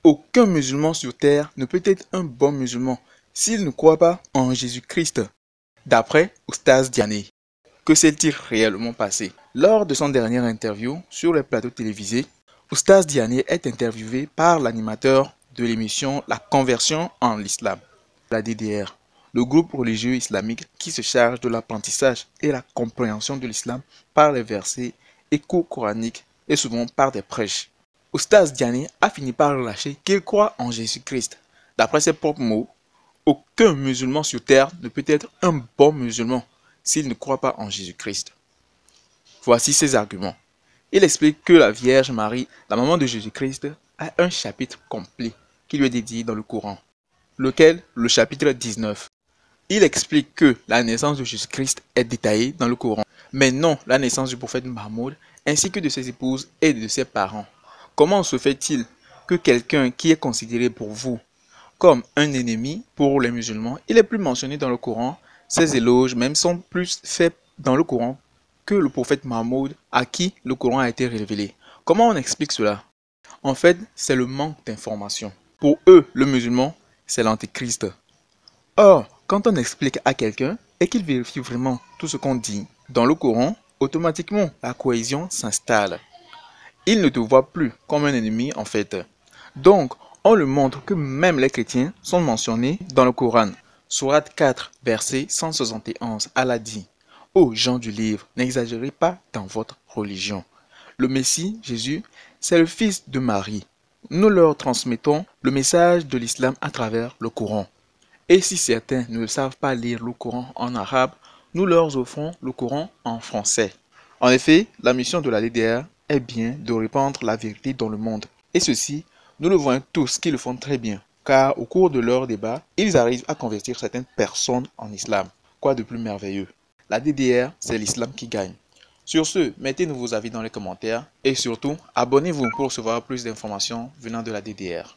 Aucun musulman sur terre ne peut être un bon musulman s'il ne croit pas en Jésus-Christ. D'après Oustaz Diané, que s'est-il réellement passé? Lors de son dernière interview sur les plateaux télévisés, Oustaz Diané est interviewé par l'animateur de l'émission La Conversion en l'Islam, la DDR, le groupe religieux islamique qui se charge de l'apprentissage et la compréhension de l'islam par les versets et cours coraniques et souvent par des prêches. Oustaz Diané a fini par relâcher qu'il croit en Jésus-Christ. D'après ses propres mots, aucun musulman sur terre ne peut être un bon musulman s'il ne croit pas en Jésus-Christ. Voici ses arguments. Il explique que la Vierge Marie, la maman de Jésus-Christ, a un chapitre complet qui lui est dédié dans le Coran, lequel, le chapitre 19. Il explique que la naissance de Jésus-Christ est détaillée dans le Coran, mais non la naissance du prophète Mahmoud ainsi que de ses épouses et de ses parents. Comment se fait-il que quelqu'un qui est considéré pour vous comme un ennemi pour les musulmans, il est plus mentionné dans le Coran, ses éloges même sont plus faits dans le Coran que le prophète Mahmoud à qui le Coran a été révélé? Comment on explique cela? En fait, c'est le manque d'information. Pour eux, le musulman, c'est l'antéchrist. Or, quand on explique à quelqu'un et qu'il vérifie vraiment tout ce qu'on dit dans le Coran, automatiquement la cohésion s'installe. Il ne te voit plus comme un ennemi en fait. Donc, on lui montre que même les chrétiens sont mentionnés dans le Coran. Sourate 4, verset 171, Allah dit: Ô gens du livre, n'exagérez pas dans votre religion. Le Messie, Jésus, c'est le fils de Marie. Nous leur transmettons le message de l'islam à travers le Coran. Et si certains ne savent pas lire le Coran en arabe, nous leur offrons le Coran en français. En effet, la mission de la DDR est bien de répandre la vérité dans le monde. Et ceci, nous le voyons tous qu'ils le font très bien, car au cours de leurs débats, ils arrivent à convertir certaines personnes en islam. Quoi de plus merveilleux? La DDR, c'est l'islam qui gagne. Sur ce, mettez-nous vos avis dans les commentaires et surtout, abonnez-vous pour recevoir plus d'informations venant de la DDR.